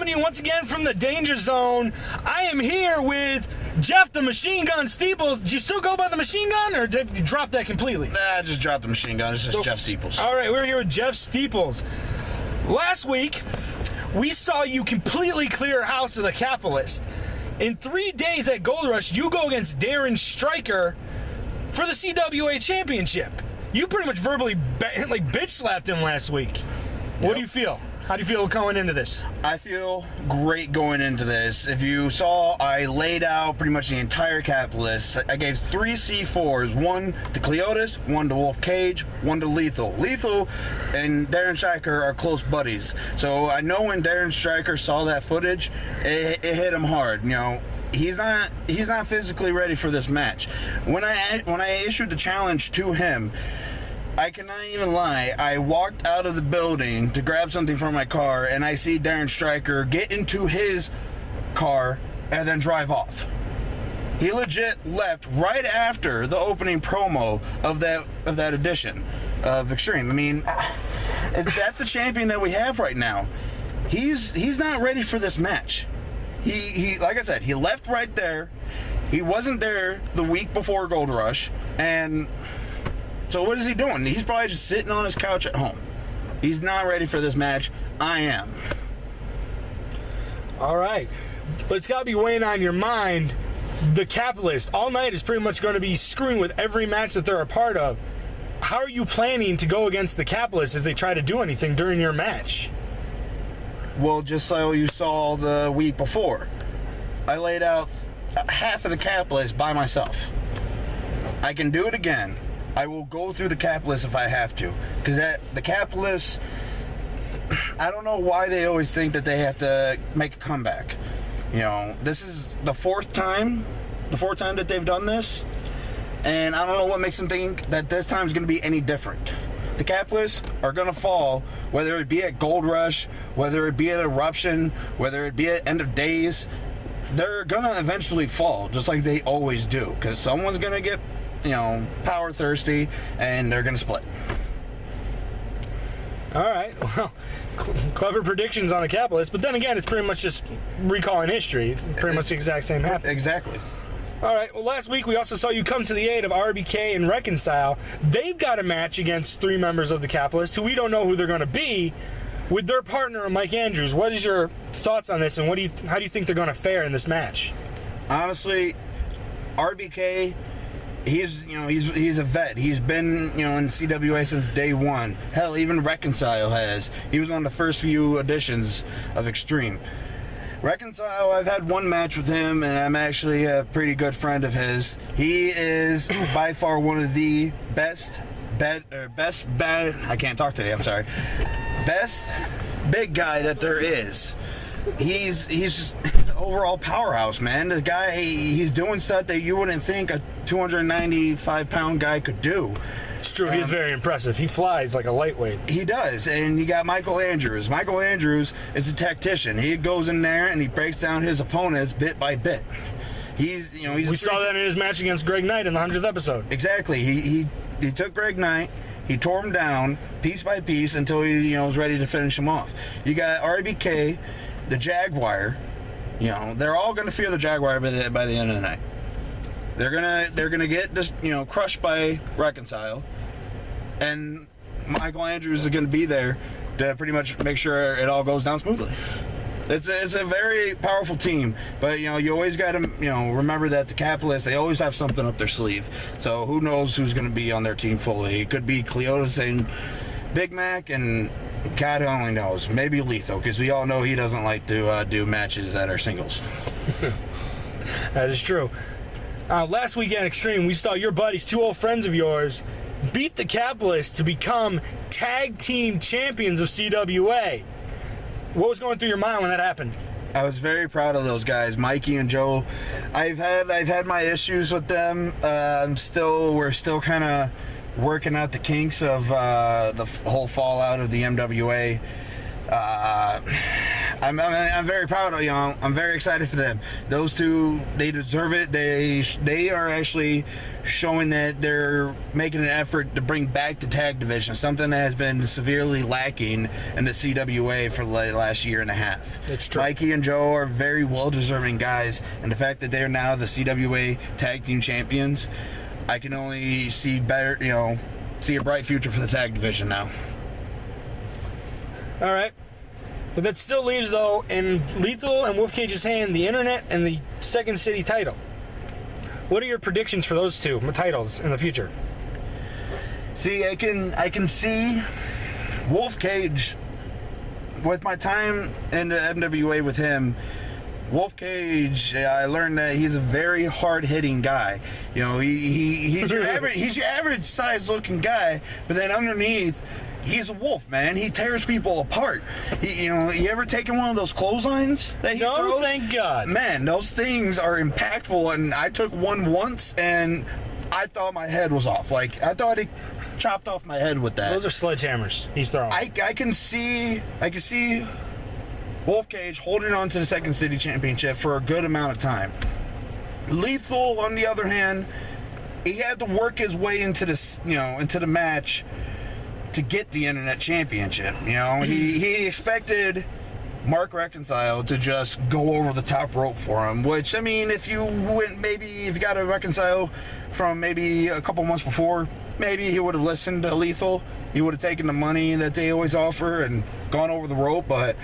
coming to you once again from the Danger Zone. I am here with Jeff the Machine Gun Steeples. Do you still go by the Machine Gun, or did you drop that completely? Nah, I just dropped the Machine Gun. It's just Jeff Steeples. All right, we're here with Jeff Steeples. Last week, we saw you completely clear house of the Capitalist. In 3 days at Gold Rush, you go against Darren Stryker for the CWA Championship. You pretty much verbally bitch slapped him last week. What do you feel? How do you feel going into this? I feel great going into this. If you saw, I laid out pretty much the entire Capitalist. I gave 3 C4s, one to Cleotis, one to Wolf Cage, one to Lethal. Lethal and Darren Stryker are close buddies. So I know when Darren Stryker saw that footage, it hit him hard. You know, he's not physically ready for this match. When I issued the challenge to him, I cannot even lie, I walked out of the building to grab something from my car, and I see Darren Stryker get into his car and then drive off. He legit left right after the opening promo of that edition of Extreme. I mean, that's the champion that we have right now. He's not ready for this match. He like I said, he left right there. He wasn't there the week before Gold Rush, and so what is he doing? He's probably just sitting on his couch at home. He's not ready for this match. I am. All right. But it's got to be weighing on your mind. The Capitalist all night is pretty much going to be screwing with every match that they're a part of. How are you planning to go against the Capitalist if they try to do anything during your match? Well, just so you saw the week before, I laid out half of the Capitalist by myself. I can do it again. I will go through the Capitalist if I have to. Because the Capitalist, I don't know why they always think that they have to make a comeback. You know, this is the fourth time that they've done this. And I don't know what makes them think that this time is going to be any different. The Capitalists are going to fall, whether it be at Gold Rush, whether it be at Eruption, whether it be at End of Days. They're going to eventually fall, just like they always do. Because someone's going to get, you know, power thirsty, and they're going to split. All right. Well, clever predictions on the Capitalist, but then again, it's pretty much just recalling history. Pretty much the exact same happened. Exactly. All right. Well, last week we also saw you come to the aid of RBK and Reconcile. They've got a match against 3 members of the Capitalist who we don't know who they're going to be, with their partner Mike Andrews. What is your thoughts on this, and how do you think they're going to fare in this match? Honestly, RBK, he's a vet. He's been, in CWA since day one. Hell, even Reconcile has. He was on the first few editions of Extreme. Reconcile, I've had one match with him, and I'm actually a pretty good friend of his. He is by far one of the best big guy that there is. He's just an overall powerhouse, man. The guy, he's doing stuff that you wouldn't think a 295-pound guy could do. It's true. He's very impressive. He flies like a lightweight. He does. And you got Michael Andrews. Michael Andrews is a tactician. He goes in there and he breaks down his opponents bit by bit. We saw that in his match against Greg Knight in the 100th episode. Exactly. He took Greg Knight. He tore him down piece by piece until he was ready to finish him off. You got RBK, the Jaguar. They're all going to fear the Jaguar by the end of the night. They're gonna get just crushed by Reconcile, and Michael Andrews is going to be there to pretty much make sure it all goes down smoothly. It's a very powerful team, but you always got to remember that the Capitalists, they always have something up their sleeve. So who knows who's going to be on their team fully? It could be Cleotis and Big Mac, and God only knows. Maybe Lethal, because we all know he doesn't like to do matches that are singles. That is true. Last weekend Extreme, we saw your buddies, 2 old friends of yours, beat the Capitalists to become tag team champions of CWA. What was going through your mind when that happened? I was very proud of those guys, Mikey and Joe. I've had my issues with them. We're still kind of working out the kinks of the whole fallout of the MWA. I'm very proud of I'm very excited for them. Those two, they deserve it. They are actually showing that they're making an effort to bring back the tag division, something that has been severely lacking in the CWA for the last year and a half. That's true. Mikey and Joe are very well-deserving guys, and the fact that they're now the CWA tag team champions, I can only see better, see a bright future for the tag division now. All right. But that still leaves, though, in Lethal and Wolf Cage's hand, the Internet and the Second City title. What are your predictions for those two titles in the future? See, I can see Wolf Cage, with my time in the MWA with him, Wolf Cage, I learned that he's a very hard-hitting guy. He's your average size looking guy, but then underneath, he's a wolf, man. He tears people apart. You ever taken one of those clotheslines that he throws? No, thank God. Man, those things are impactful, and I took one once, and I thought my head was off. Like, I thought he chopped off my head with that. Those are sledgehammers he's throwing. I can see Wolf Cage holding on to the Second City Championship for a good amount of time. Lethal, on the other hand, he had to work his way into this, into the match to get the Internet Championship. He expected Mark Reconcile to just go over the top rope for him, which, I mean, if you got a Reconcile from maybe a couple months before, maybe he would have listened to Lethal. He would have taken the money that they always offer and gone over the rope. But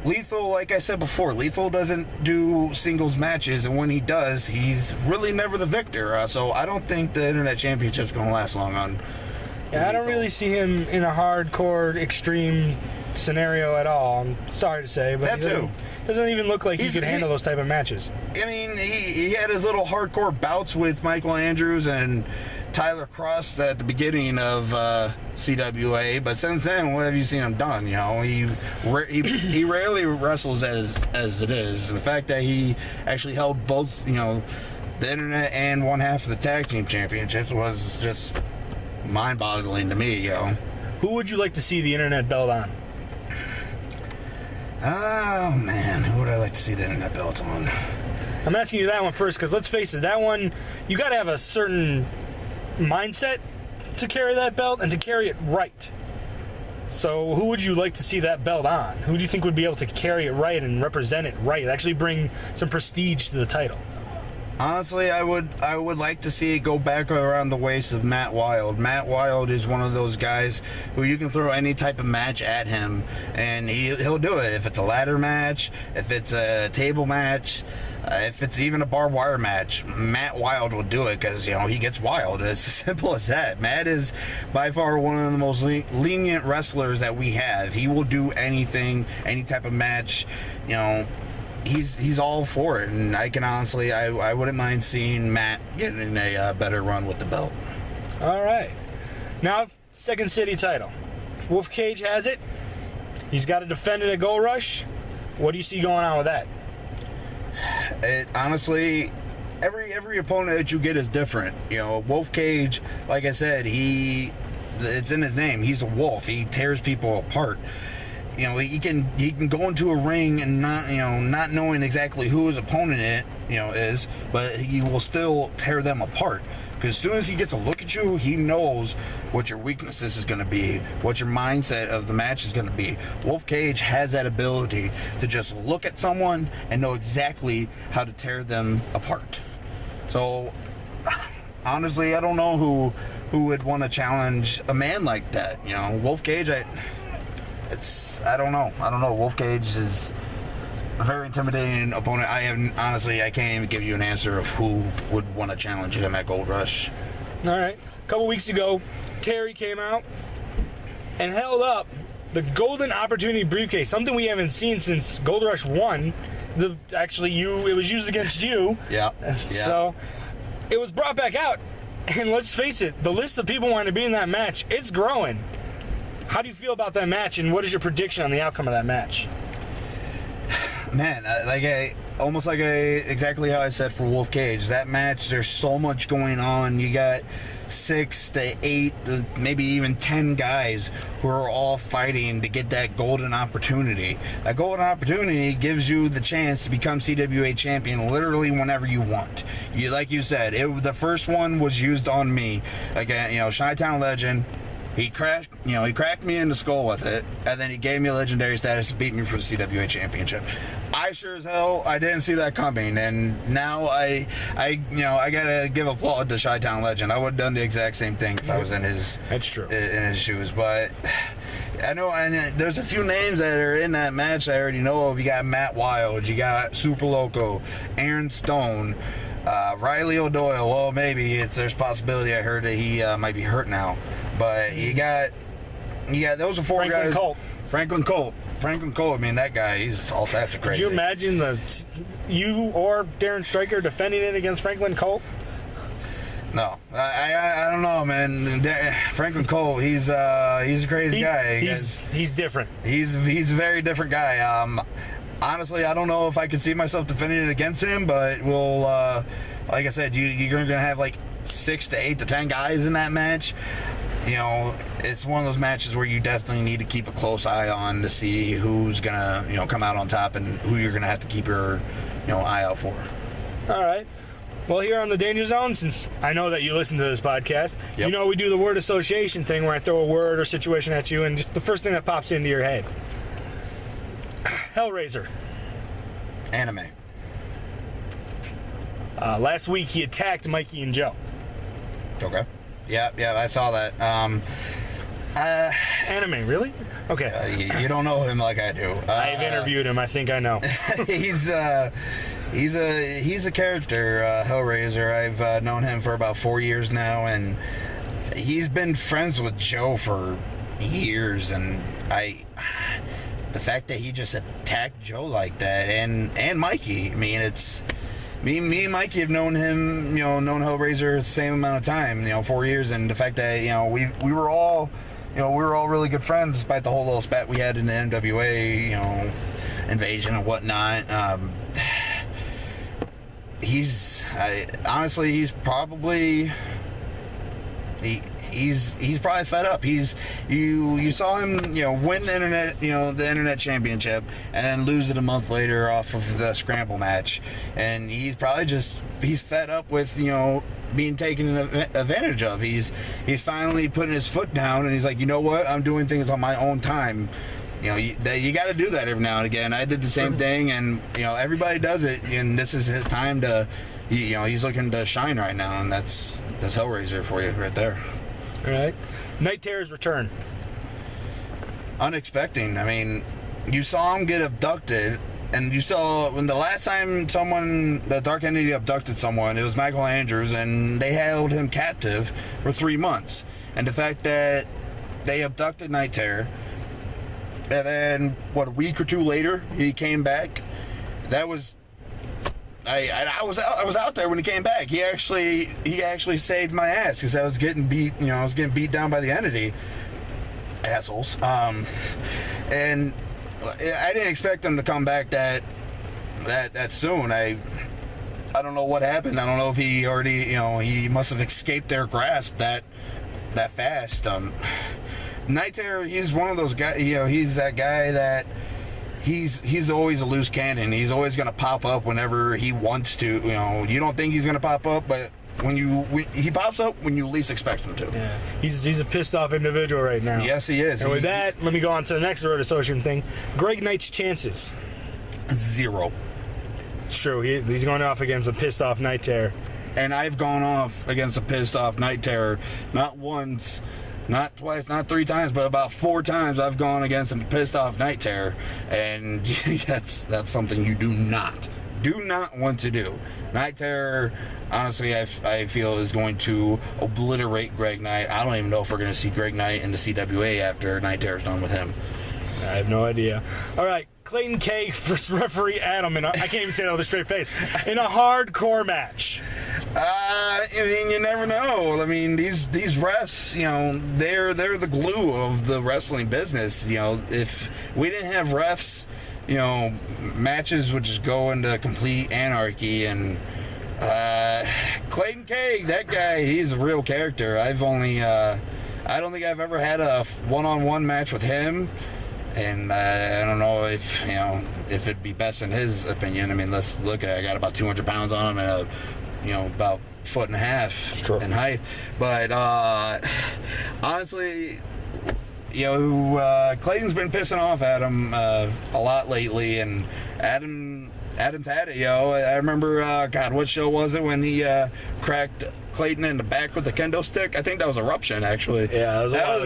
Lethal, like I said before, Lethal doesn't do singles matches, and when he does, he's really never the victor. So I don't think the Internet Championship's going to last long on. Yeah, I don't really see him in a hardcore extreme scenario at all. I'm sorry to say, but that doesn't even look like he could handle those type of matches. I mean, he had his little hardcore bouts with Michael Andrews and Tyler Cross at the beginning of CWA, but since then, what have you seen him done? He rarely wrestles as it is. The fact that he actually held both, the Internet and one half of the tag team championships was just mind-boggling to me, Who would you like to see the Internet belt on? Oh, man. Who would I like to see the Internet belt on? I'm asking you that one first, because let's face it, that one, you got to have a certain mindset to carry that belt and to carry it right. So who would you like to see that belt on? Who do you think would be able to carry it right and represent it right, actually bring some prestige to the title? Honestly, I would like to see it go back around the waist of Matt Wild. Matt Wild is one of those guys who you can throw any type of match at him, and he'll do it. If it's a ladder match, if it's a table match, if it's even a barbed wire match, Matt Wild will do it because, he gets wild. It's as simple as that. Matt is by far one of the most lenient wrestlers that we have. He will do anything, any type of match, He's all for it, and I can honestly, I wouldn't mind seeing Matt getting a better run with the belt. All right. Now, Second City title. Wolf Cage has it. He's got to defend it at Gold Rush. What do you see going on with that? Honestly, every opponent that you get is different. Wolf Cage, like I said, it's in his name. He's a wolf. He tears people apart. He can go into a ring and not knowing exactly who his opponent is, but he will still tear them apart. Because as soon as he gets a look at you, he knows what your weaknesses is going to be, what your mindset of the match is going to be. Wolf Cage has that ability to just look at someone and know exactly how to tear them apart. So, honestly, I don't know who would want to challenge a man like that. Wolf Cage, I don't know. Wolf Cage is a very intimidating opponent. I can't even give you an answer of who would want to challenge him at Gold Rush. All right. A couple weeks ago, Terry came out and held up the Golden Opportunity Briefcase, something we haven't seen since Gold Rush 1. It was used against you. Yeah. So it was brought back out, and let's face it, the list of people wanting to be in that match, it's growing. How do you feel about that match, and what is your prediction on the outcome of that match? Man, almost like exactly how I said for Wolf Cage. That match, there's so much going on. You got 6 to 8, maybe even 10 guys who are all fighting to get that golden opportunity. That golden opportunity gives you the chance to become CWA champion literally whenever you want. Like you said, the first one was used on me. Again, Chi-Town Legend. He cracked me in the skull with it, and then he gave me a legendary status to beat me for the CWA championship. I sure as hell I didn't see that coming, and now I gotta give applaud to Chi-Town Legend. I would have done the exact same thing if I was in his shoes. But I know, and there's a few names that are in that match I already know of. You got Matt Wild, you got Super Loco, Aaron Stone, Riley O'Doyle. Well, maybe there's possibility. I heard that he might be hurt now. But you got those are 4 guys. Franklin Colt. I mean, that guy, he's all types of crazy. Could you imagine you or Darren Stryker defending it against Franklin Colt? No, I don't know, man. Franklin Colt, he's a crazy guy. He's different. He's a very different guy. Honestly, I don't know if I could see myself defending it against him, but we'll, like I said, you're gonna have like 6 to 8 to 10 guys in that match. It's one of those matches where you definitely need to keep a close eye on to see who's gonna, come out on top and who you're gonna have to keep your, eye out for. All right. Well, here on the Danger Zone, since I know that you listen to this podcast, yep. We do the word association thing where I throw a word or situation at you, and just the first thing that pops into your head. Hellraiser. Anime. Last week he attacked Mikey and Joe. Okay. Yeah, I saw that. Anime, really? Okay. You don't know him like I do. I've interviewed him. I think I know. He's a character, Hellraiser. I've known him for about 4 years now, and he's been friends with Joe for years. And the fact that he just attacked Joe like that, and Mikey. I mean, it's. Me and Mikey have known him, known Hellraiser the same amount of time, 4 years, and the fact that, we were all really good friends despite the whole little spat we had in the NWA, invasion and whatnot. Honestly, he's probably fed up. You saw him, win the internet championship and then lose it a month later off of the scramble match. And he's probably he's fed up with, being taken advantage of. He's finally putting his foot down and he's like, you know what? I'm doing things on my own time. You got to do that every now and again. I did the same thing, and everybody does it, and this is his time to, he's looking to shine right now, and that's Hellraiser for you right there. All right. Night Terror's return. Unexpected. I mean, you saw him get abducted, and you saw when the last time the Dark Entity abducted someone, it was Michael Andrews, and they held him captive for 3 months. And the fact that they abducted Night Terror, and then a week or 2 later he came back. That was. I was out there when he came back. He actually saved my ass because I was getting beat. I was getting beat down by the entity, assholes. And I didn't expect him to come back that soon. I don't know what happened. I don't know if he already, he must have escaped their grasp that fast. Night Terror, he's one of those guys. He's that guy that. He's always a loose cannon. He's always going to pop up whenever he wants to. You don't think he's going to pop up, but he pops up when you least expect him to. Yeah, he's a pissed off individual right now. Yes, he is. And with that, let me go on to the next road association thing. Greg Knight's chances. 0. It's true. He's going off against a pissed off Night Terror. And I've gone off against a pissed off Night Terror, not once. Not twice, not 3 times, but about 4 times I've gone against a pissed off Night Terror, and that's something you do not want to do. Night Terror, honestly, I feel is going to obliterate Greg Knight. I don't even know if we're going to see Greg Knight in the CWA after Night Terror's done with him. I have no idea. All right, Clayton K versus referee Adam, and I can't even say that with a straight face, in a hardcore match. I mean, you never know. I mean, these refs, they're the glue of the wrestling business. If we didn't have refs, matches would just go into complete anarchy. And Clayton Keig, that guy, he's a real character. I don't think I've ever had a one-on-one match with him. And I don't know if it'd be best in his opinion. I mean, let's look at it. I got about 200 pounds on him and about 1.5 feet in height. But honestly, Clayton's been pissing off at him a lot lately, and Adam's had it, I remember, what show was it when he cracked Clayton in the back with the kendo stick? I think that was Eruption, actually. Yeah, that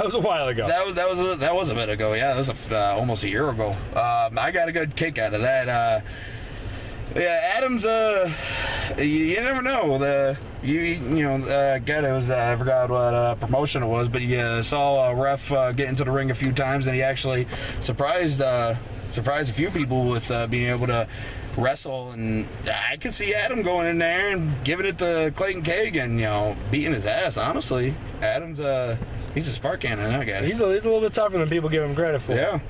was a while ago. That was a bit ago. Yeah, that was almost a year ago. I got a good kick out of that. Adam's you never know. I forgot what promotion it was, but you saw a ref get into the ring a few times, and he actually surprised a few people with being able to wrestle. And I could see Adam going in there and giving it to Clayton Keig and beating his ass. Honestly, Adam's he's a spark cannon, that guy. He's a little bit tougher than people give him credit for. Yeah.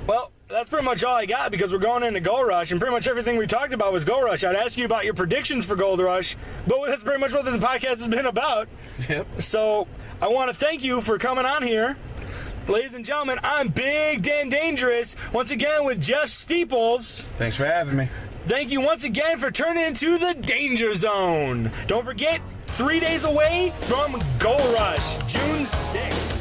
Well, that's pretty much all I got, because we're going into Gold Rush, and pretty much everything we talked about was Gold Rush. I'd ask you about your predictions for Gold Rush, but that's pretty much what this podcast has been about. Yep. So I want to thank you for coming on here. Ladies and gentlemen, I'm Big Dan Dangerous, once again with Jeff Steeples. Thanks for having me. Thank you once again for turning into the Danger Zone. Don't forget, 3 days away from Gold Rush, June 6th.